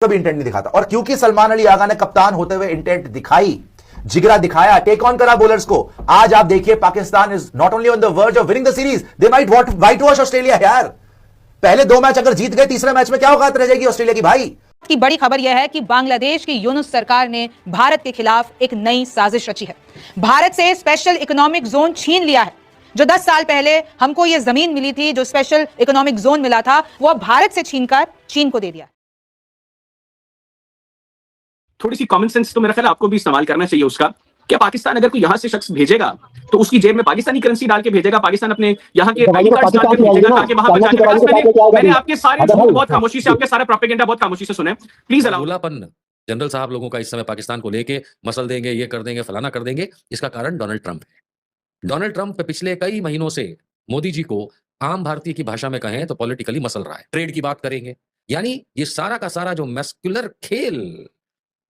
कभी इंटेंट नहीं दिखाता। और क्योंकि सलमान अली आगा ने कप्तान होते हुए इंटेंट दिखाई, जिगरा दिखाया, टेक ऑन करा बॉलर्स को, आज आप देखिए Pakistan is not only on the verge of winning the series, they might white wash Australia. यार पहले 2 मैच अगर जीत गए, तीसरे मैच में क्या औकात रह जाएगी ऑस्ट्रेलिया की भाई। की बड़ी खबर यह है कि बांग्लादेश की यूनुस सरकार ने भारत के खिलाफ एक नई साजिश रची है। भारत से स्पेशल इकोनॉमिक जोन छीन लिया है। जो 10 साल पहले हमको यह जमीन मिली थी, जो स्पेशल इकोनॉमिक जोन मिला था, वो भारत से छीनकर चीन को दे दिया। थोड़ी सी कॉमन सेंस तो मेरा ख्याल आपको भी इस्तेमाल करना चाहिए उसका। क्या पाकिस्तान अगर कोई यहां से शख्स भेजेगा तो उसकी जेब में पाकिस्तानी करेंसी डाल के भेजेगा, पाकिस्तान अपने यहाँ के आईडी कार्ड डाल के भेजेगा ताकि वहां पर जाके। मैंने आपके सारे झूठ बहुत खामोशी से, आपके सारे प्रोपेगेंडा बहुत खामोशी से सुने। प्लीज अलाउलापन जनरल साहब लोगों का इस समय पाकिस्तान को लेके मसल देंगे, ये कर देंगे, फलाना कर देंगे, इसका कारण डोनाल्ड ट्रंप है। डोनाल्ड ट्रंप पिछले कई महीनों से मोदी जी को आम भारतीय की भाषा में कहें तो पॉलिटिकली मसल रहा है। ट्रेड की बात करेंगे, यानी ये सारा का सारा जो मैस्कुलर खेल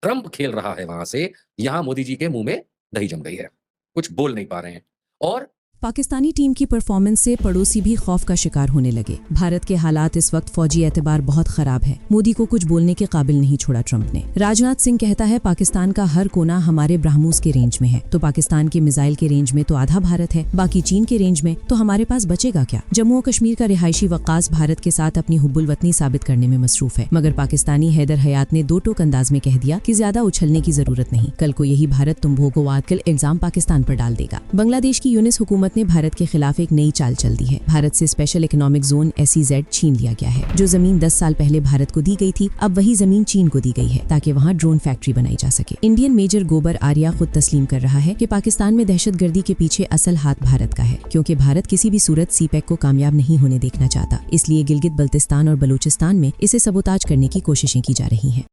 ट्रंप खेल रहा है, वहां से यहां मोदी जी के मुंह में दही जम गई है, कुछ बोल नहीं पा रहे हैं। और पाकिस्तानी टीम की परफॉर्मेंस से पड़ोसी भी खौफ का शिकार होने लगे। भारत के हालात इस वक्त फौजी एतबार बहुत खराब है। मोदी को कुछ बोलने के काबिल नहीं छोड़ा ट्रंप ने। राजनाथ सिंह कहता है पाकिस्तान का हर कोना हमारे ब्रह्मोस के रेंज में है, तो पाकिस्तान के मिसाइल के रेंज में तो आधा भारत है, बाकी चीन के रेंज में, तो हमारे पास बचेगा क्या। जम्मू और कश्मीर का रिहायशी वक्कास भारत के साथ अपनी हुब्बुल वतनी साबित करने में मसरूफ है, मगर पाकिस्तानी हैदर हयात ने 2 टोक अंदाज में कह दिया कि ज्यादा उछलने की जरूरत नहीं, कल को यही भारत तुम भोगो वाकल इल्जाम पाकिस्तान पर डाल देगा। बांग्लादेश की यूनिस हुकूमत ने भारत के खिलाफ एक नई चाल चल दी है। भारत से स्पेशल इकोनॉमिक जोन SEZ छीन लिया गया है। जो जमीन 10 साल पहले भारत को दी गई थी, अब वही जमीन चीन को दी गई है ताकि वहां ड्रोन फैक्ट्री बनाई जा सके। इंडियन मेजर गोबर आर्या खुद तस्लीम कर रहा है कि पाकिस्तान में दहशतगर्दी के पीछे असल हाथ भारत का है, क्योंकि भारत किसी भी सूरत CPEC को कामयाब नहीं होने देखना चाहता। इसलिए गिलगित बल्तिस्तान और बलूचिस्तान में इसे सबोताज करने की कोशिशें की जा रही हैं।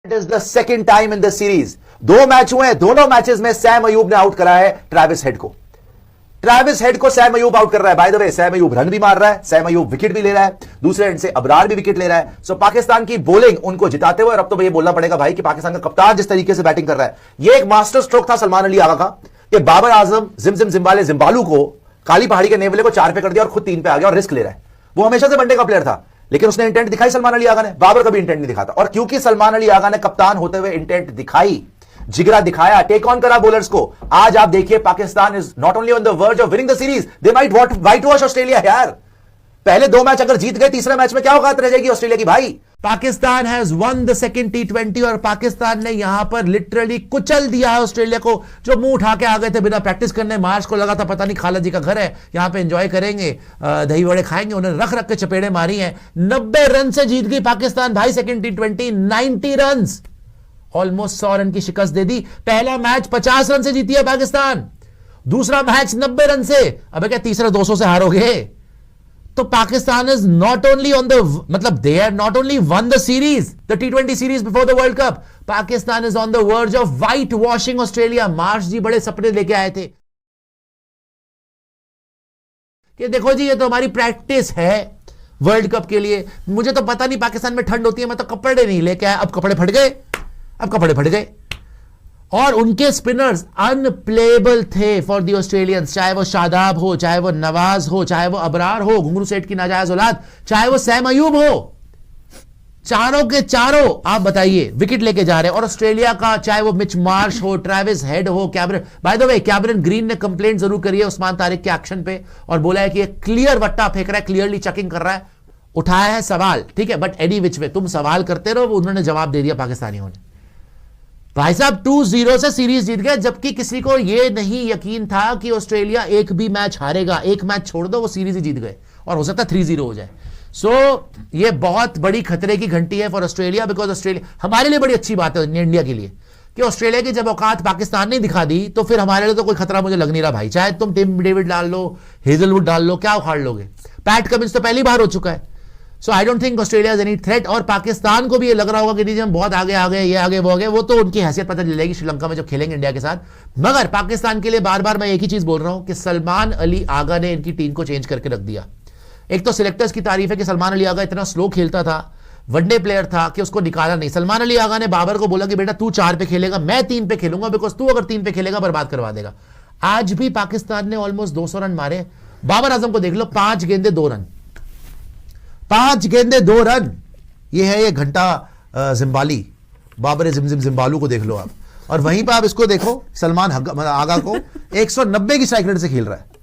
It is the second time in the series. 2 match हुए हैं, दोनों मैचेस में सैम अयूब ने आउट करा है ट्रेविस हेड को। ट्रेविस हेड को सैम अयूब आउट कर रहा है। By the way, Sam Ayub run भी मार रहा है, सैम अयूब विकेट भी ले रहा है, दूसरे एंड से अबरार भी विकेट ले रहा है। सो पाकिस्तान की बॉलिंग उनको जिताते हुए, और अब तो ये बोलना पड़ेगा भाई कि पाकिस्तान का कप्तान जिस तरीके से बैटिंग कर रहा है, ये एक मास्टर स्ट्रोक था सलमान अली आगा का, कि बाबर आजम जिम्बालू को काली पहाड़ी के नेवले को 4 पे कर दिया और खुद 3 पे आ गया और रिस्क ले रहा है। वो हमेशा से वनडे का प्लेयर था, लेकिन उसने इंटेंट दिखाई सलमान अली आगा ने। बाबर कभी इंटेंट नहीं दिखाता। और क्योंकि सलमान अली आगा ने कप्तान होते हुए इंटेंट दिखाई, जिगरा दिखाया, टेक ऑन करा बॉलर्स को, आज आप देखिए Pakistan is not only on the verge of winning the series, they might white wash Australia. यार पहले 2 मैच अगर जीत गए, तीसरे मैच में क्या औकात रह जाएगी ऑस्ट्रेलिया की भाई। Pakistan has one the second T20 और पाकिस्तान ने यहां पर लिटरली कुचल दिया है ऑस्ट्रेलिया को, जो मुंह उठा के आ गए थे बिना प्रैक्टिस करने। मार्च को लगा था पता नहीं खाला जी का घर है, यहां पे एंजॉय करेंगे, दही वड़े खाएंगे, उन्हें रख रख के चपेड़े मारी हैं। 90 रन से जीत गई पाकिस्तान भाई second T20, 90 run, almost 100 run की शिकस्त दे दी। पहला मैच 50 रन से जीती है पाकिस्तान, दूसरा मैच 90 रन से। अब क्या तीसरा 200 से हारोगे? तो Pakistan is not only on the, मतलब they have not only won the series, the T20 series before the world cup, Pakistan is on the verge of white washing Australia. Marsh ji बड़े सपने लेके आए थे कि देखो जी ये तो हमारी प्रैक्टिस है वर्ल्ड कप के लिए। मुझे तो पता नहीं पाकिस्तान में ठंड होती है, मैं तो कपड़े नहीं लेके आया। अब कपड़े फट गए, अब कपड़े फट गए। और उनके स्पिनर्स अनप्लेएबल थे फॉर द ऑस्ट्रेलियंस, चाहे वो शादाब हो, चाहे वो नवाज हो, चाहे वो अबरार हो, घुंगरू सेठ की नाजायज औलाद, चाहे वो सैम अयूब हो, चारों के चारों आप बताइए विकेट लेके जा रहे हैं। और ऑस्ट्रेलिया का चाहे वो मिच मार्श हो, ट्रेविस हेड हो, Cameron, by the way Cameron green ने कंप्लेंट जरूर करी है उस्मान तारिक के एक्शन पे और बोला है कि ये क्लियर वट्टा फेंक रहा है, क्लियरली चेकिंग कर रहा है। उठाया है सवाल, ठीक है, बट एनी विच वे तुम सवाल करते रहो, उन्होंने जवाब दे दिया पाकिस्तानियों ने। भाई साहब 2-0 से सीरीज जीत गए, जबकि किसी को यह नहीं यकीन था कि ऑस्ट्रेलिया एक भी मैच हारेगा। एक मैच छोड़ दो, वो सीरीज ही जीत गए और हो सकता है 3-0 हो जाए। सो ये बहुत बड़ी खतरे की घंटी है फॉर ऑस्ट्रेलिया, बिकॉज ऑस्ट्रेलिया हमारे लिए बड़ी अच्छी बात है इंडिया के लिए कि ऑस्ट्रेलिया की जब औकात पाकिस्तान ने दिखा दी, तो फिर हमारे लिए तो कोई खतरा मुझे लग नहीं रहा भाई। चाहे तुम टिम डेविड डाल लो, हेजलवुड डाल लो, क्या उखाड़ लोगे। पैट कमिंस तो पहली बार हो चुका है। So I don't think Australia is any threat. और पाकिस्तान को भी ये लग रहा होगा कि नहीं हम बहुत आगे आ गए, ये आगे वो आगे, वो तो उनकी हैसियत पता चल जाएगी श्रीलंका में जब खेलेंगे इंडिया के साथ। मगर पाकिस्तान के लिए बार बार मैं एक ही चीज बोल रहा हूं कि सलमान अली आगा ने इनकी टीम को चेंज करके रख दिया। एक तो सिलेक्टर्स की तारीफ है कि सलमान अली आगा इतना स्लो खेलता था, वनडे प्लेयर था, कि उसको निकाला नहीं। सलमान अली आगा ने बाबर को बोला कि बेटा तू 4 पे खेलेगा, मैं 3 पे खेलूंगा, बिकॉज तू अगर 3 पे खेलेगा बर्बाद करवा देगा। आज भी पाकिस्तान ने ऑलमोस्ट 200 रन मारे। बाबर आजम को देख लो, 5 गेंदे 2 रन। 5 गेंदे 2 रन। ये है ये घंटा जिम्बाली, बाबर जिमजिम जिम्बालू को देख लो आप, और वहीं पर आप इसको देखो सलमान आगा को 190 की स्ट्राइक रेट से खेल रहा है।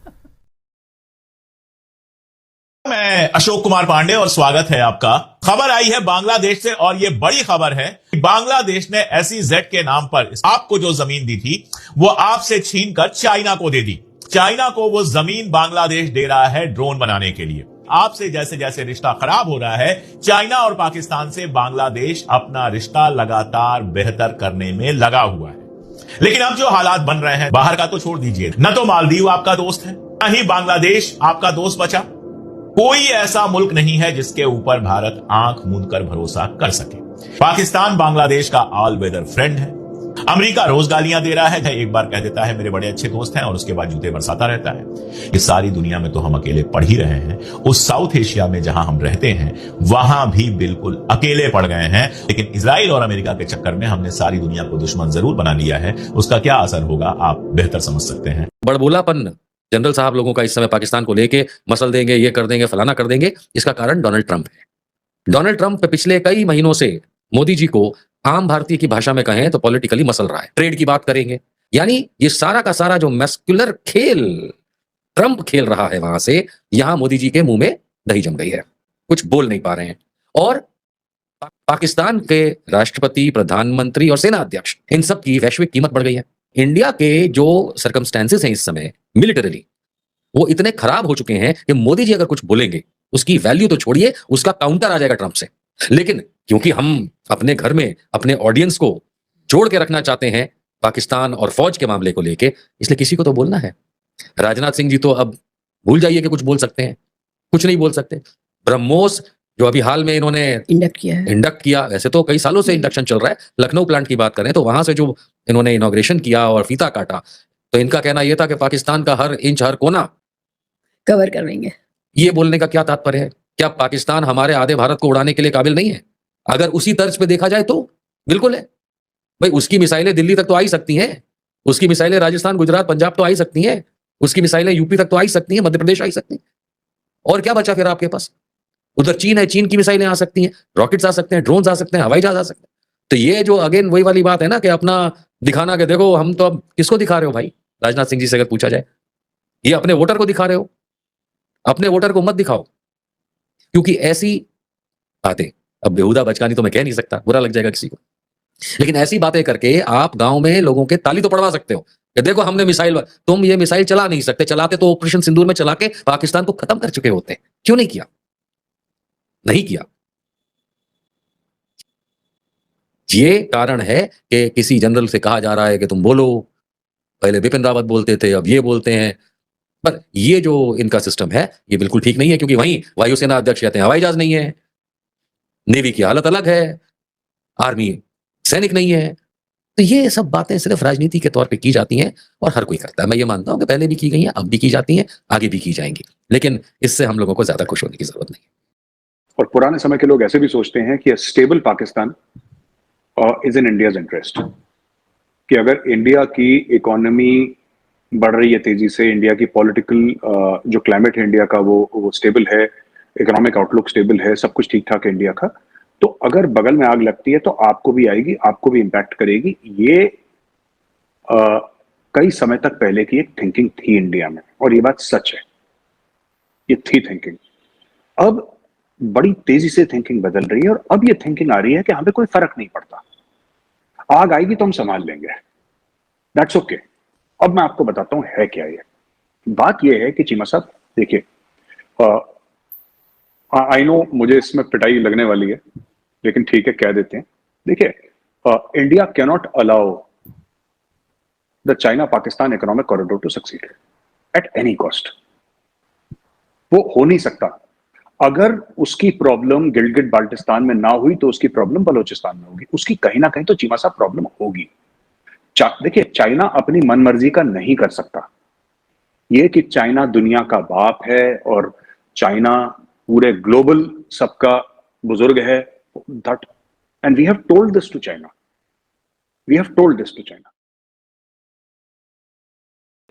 मैं अशोक कुमार पांडे और स्वागत है आपका। खबर आई है बांग्लादेश से और यह बड़ी खबर है कि बांग्लादेश ने SEZ के नाम पर आपको जो जमीन दी थी वो आपसे छीनकर चाइना को दे दी। चाइना को वो जमीन बांग्लादेश दे रहा है ड्रोन बनाने के लिए। आपसे जैसे जैसे रिश्ता खराब हो रहा है चाइना और पाकिस्तान से, बांग्लादेश अपना रिश्ता लगातार बेहतर करने में लगा हुआ है। लेकिन अब जो हालात बन रहे हैं, बाहर का तो छोड़ दीजिए, न तो मालदीव आपका दोस्त है, न ही बांग्लादेश आपका दोस्त बचा। कोई ऐसा मुल्क नहीं है जिसके ऊपर भारत आंख मूंद कर भरोसा कर सके। पाकिस्तान बांग्लादेश का ऑल वेदर फ्रेंड है। अमेरिका रोज गालियां दे रहा है, एक बार कह देता है मेरे बड़े अच्छे दोस्त हैं और उसके बाद जूते बरसाता रहता है। इस सारी दुनिया में तो हम अकेले पड़ ही रहे हैं। उस साउथ एशिया में जहां हम रहते हैं वहां भी बिल्कुल अकेले पड़ गए हैं। लेकिन इजराइल और अमेरिका के चक्कर में हमने सारी दुनिया को दुश्मन जरूर बना लिया है। उसका क्या असर होगा आप बेहतर समझ सकते हैं। बड़बोलापन जनरल साहब लोगों का इस समय पाकिस्तान को लेके मसल देंगे, ये कर देंगे, फलाना कर देंगे, इसका कारण डोनाल्ड ट्रंप है। डोनाल्ड ट्रंप पिछले कई महीनों से मोदी जी को आम भारतीय की भाषा में कहें तो पॉलिटिकली मसल रहा है। ट्रेड की बात करेंगे, यानी ये सारा का सारा जो मस्कुलर खेल ट्रंप खेल रहा है वहां से, यहां मोदी जी के मुंह में दही जम गई है, कुछ बोल नहीं पा रहे हैं। और पाकिस्तान के राष्ट्रपति, प्रधानमंत्री और सेना अध्यक्ष, इन सब की वैश्विक कीमत बढ़ गई है। इंडिया के जो सर्कमस्टेंसेस हैं इस समय मिलिटरली, वो इतने खराब हो चुके हैं कि मोदी जी अगर कुछ बोलेंगे उसकी वैल्यू तो छोड़िए, उसका काउंटर आ जाएगा ट्रंप से। लेकिन क्योंकि हम अपने घर में अपने ऑडियंस को जोड़ के रखना चाहते हैं पाकिस्तान और फौज के मामले को लेके, इसलिए किसी को तो बोलना है। राजनाथ सिंह जी तो अब भूल जाइए कि कुछ बोल सकते हैं, कुछ नहीं बोल सकते। ब्रह्मोस जो अभी हाल में इन्होंने इंडक्ट किया, वैसे तो कई सालों से इंडक्शन चल रहा है, लखनऊ प्लांट की बात करें तो वहां से जो इन्होंने इनॉग्रेशन किया और फीता काटा, तो इनका कहना यह था कि पाकिस्तान का हर इंच हर कोना कवर करेंगे। ये बोलने का क्या तात्पर्य है? क्या पाकिस्तान हमारे आधे भारत को उड़ाने के लिए काबिल नहीं है? अगर उसी तर्ज पे देखा जाए तो बिल्कुल है भाई। उसकी मिसाइलें दिल्ली तक तो आ ही सकती हैं, उसकी मिसाइलें राजस्थान, गुजरात, पंजाब तो आ ही सकती हैं, उसकी मिसाइलें यूपी तक तो आ ही सकती हैं, मध्य प्रदेश आ ही सकती हैं। और क्या बचा फिर आपके पास? उधर चीन है, चीन की मिसाइलें आ सकती हैं, रॉकेट्स आ सकते हैं, ड्रोन्स आ सकते हैं, हवाई जहाज आ सकते हैं। तो ये जो अगेन वही वाली बात है ना कि अपना दिखाना कि देखो हम तो अब किसको दिखा रहे हो भाई? राजनाथ सिंह जी से अगर पूछा जाए, ये अपने वोटर को दिखा रहे हो, अपने वोटर को मत दिखाओ। क्योंकि ऐसी बातें, अब बेहुदा बचकानी तो मैं कह नहीं सकता, बुरा लग जाएगा किसी को, लेकिन ऐसी बातें करके आप गांव में लोगों के ताली तो पड़वा सकते हो कि देखो हमने मिसाइल, तुम ये मिसाइल चला नहीं सकते, चलाते तो ऑपरेशन सिंदूर में चला के पाकिस्तान को खत्म कर चुके होते। क्यों नहीं किया? नहीं किया। ये कारण है कि किसी जनरल से कहा जा रहा है कि तुम बोलो, पहले बिपिन रावत बोलते थे, अब ये बोलते हैं। पर ये जो इनका सिस्टम है ये बिल्कुल ठीक नहीं है, क्योंकि वहीं वायुसेना अध्यक्ष कहते हैं हवाई जहाज नहीं है, नेवी की हालत अलग है, आर्मी सैनिक नहीं है। तो ये सब बातें सिर्फ राजनीति के तौर पे की जाती हैं और हर कोई करता है। मैं ये मानता हूं कि पहले भी की गई हैं, अब भी की जाती हैं, आगे भी की जाएंगी, लेकिन इससे हम लोगों को ज्यादा खुश होने की जरूरत नहीं। और पुराने समय के लोग ऐसे भी सोचते हैं कि stable Pakistan is in India's interest, कि अगर इंडिया की इकोनॉमी बढ़ रही है तेजी से, इंडिया की पॉलिटिकल जो क्लाइमेट है इंडिया का वो स्टेबल है, इकोनॉमिक आउटलुक स्टेबल है, सब कुछ ठीक ठाक है इंडिया का, तो अगर बगल में आग लगती है तो आपको भी आएगी, आपको भी इंपैक्ट करेगी। ये कई समय तक पहले की एक थिंकिंग थी इंडिया में, और ये बात सच है, ये थी थिंकिंग। अब बड़ी तेजी से थिंकिंग बदल रही है और अब ये थिंकिंग आ रही है कि हमें कोई फर्क नहीं पड़ता, आग आएगी तो हम संभाल लेंगे, दैट्स ओके। अब मैं आपको बताता हूं है क्या ये बात। ये है कि चीमा साहब देखिए, आई नो मुझे इसमें पिटाई लगने वाली है, लेकिन ठीक है कह देते हैं। देखिए, India can not allow the China Pakistan economic corridor to succeed at any cost. वो हो नहीं सकता। अगर उसकी प्रॉब्लम गिलगिट बाल्टिस्तान में ना हुई तो उसकी प्रॉब्लम बलोचिस्तान में होगी, उसकी कहीं ना कहीं तो चीमा साहब प्रॉब्लम होगी। देखिए, चाइना अपनी मनमर्जी का नहीं कर सकता। ये कि चाइना दुनिया का बाप है और चाइना पूरे ग्लोबल सबका बुजुर्ग है, that and we have told this to China, we have told this to China.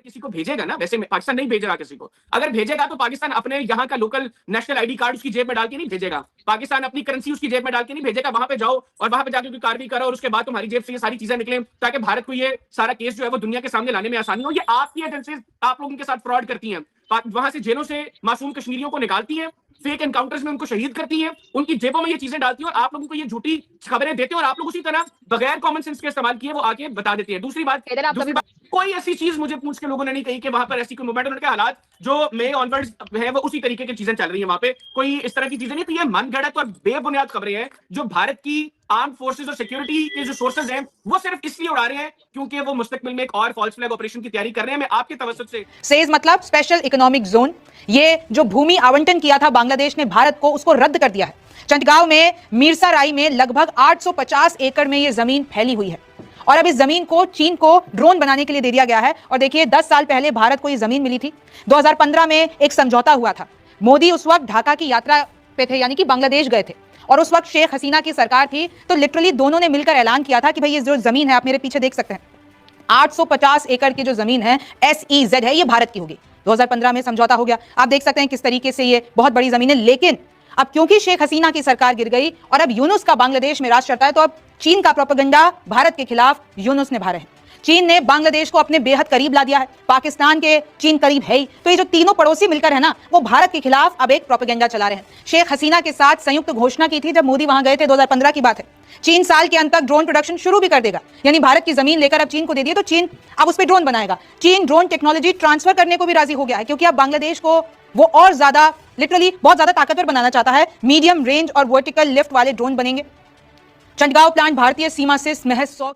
किसी को भेजेगा ना, वैसे पाकिस्तान नहीं भेजेगा किसी को, अगर भेजेगा तो पाकिस्तान अपने यहाँ का लोकल नेशनल आईडी कार्ड उसकी जेब में डाल के नहीं भेजेगा, पाकिस्तान अपनी करेंसी उसकी जेब में डाल के नहीं भेजेगा, वहां पे जाओ और वहां पे जाकर कोई कार्रवाई करो और उसके बाद तुम्हारी जेब से ये सारी चीजें निकले, ताकि भारत को ये सारा केस जो है वो दुनिया के सामने लाने में आसानी हो। ये आपकी एजेंसीज आप लोगों के साथ फ्रॉड करती हैं, वहां से जेलों से मासूम कश्मीरियों को निकालती हैं, फेक एनकाउंटर्स में उनको शहीद करती हैं, उनकी जेबों में ये चीजें डालती हैं और आप लोगों को ये झूठी खबरें देते हैं और आप लोग उसी तरह बगैर कॉमन सेंस के इस्तेमाल किए वो आके बता देते हैं। दूसरी बात, कोई ऐसी चीज मुझे पूछ के लोगों ने नहीं कही कि वहां पर ऐसी कोई मूवमेंट, उनके हालात जो मई ऑनवर्ड्स है वो उसी तरीके की चीजें चल रही है, वहां पे कोई इस तरह की चीजें नहीं। तो ये मनगढ़ंत और बेबुनियाद खबरें हैं जो भारत की आर्म फोर्सेस और सिक्योरिटी के जो सोर्सेज हैं वो सिर्फ इसलिए उड़ा रहे हैं क्योंकि वो मुस्तकबिल में एक और फॉल्स फ्लैग ऑपरेशन की तैयारी कर रहे हैं। मैं आपके तवज्जुह से सेज मतलब स्पेशल इकोनॉमिक जोन, ये जो भूमि आवंटन किया था बांग्लादेश ने भारत को, उसको रद्द कर दिया है। चंदगांव में मीरसा राई में लगभग 850 एकड़ में ये जमीन फैली हुई है और अब इस जमीन को चीन को ड्रोन बनाने के लिए दे दिया गया है। और देखिए 10 साल पहले भारत को ये जमीन मिली थी, 2015 में एक समझौता हुआ था। मोदी उस वक्त ढाका की यात्रा पे थे, यानी कि बांग्लादेश गए थे, और उस वक्त शेख हसीना की सरकार थी, तो लिटरली दोनों ने मिलकर ऐलान किया था कि भाई ये जो जमीन है, आप मेरे पीछे देख सकते हैं, 850 एकड़ की जो जमीन है SEZ है, ये भारत की होगी। 2015 में समझौता हो गया। आप देख सकते हैं किस तरीके से ये बहुत बड़ी जमीन है। लेकिन अब क्योंकि शेख हसीना की सरकार गिर गई और अब यूनुस का बांग्लादेश में राज चलता है, तो अब चीन का प्रोपेगेंडा भारत के खिलाफ यूनुस निभा रहे हैं। चीन ने बांग्लादेश को अपने बेहद करीब ला दिया है, पाकिस्तान के चीन करीब है ही, तो ये जो तीनों पड़ोसी मिलकर है ना, वो भारत के खिलाफ अब एक प्रोपेगेंडा चला रहे हैं। शेख हसीना के साथ संयुक्त घोषणा की थी जब मोदी वहां गए थे, 2015 की बात है। चीन साल के अंत तक ड्रोन प्रोडक्शन शुरू भी कर देगा, यानी भारत की जमीन लेकर अब चीन को दे दिए तो चीन अब उस पर ड्रोन बनाएगा। चीन ड्रोन टेक्नोलॉजी ट्रांसफर करने को भी राजी हो गया है, क्योंकि अब बांग्लादेश को वो और ज्यादा लिटरली बहुत ज्यादा ताकतवर बनाना चाहता है। मीडियम रेंज और वर्टिकल लिफ्ट वाले ड्रोन बनेंगे। चंडगांव प्लांट भारतीय सीमा से महज 100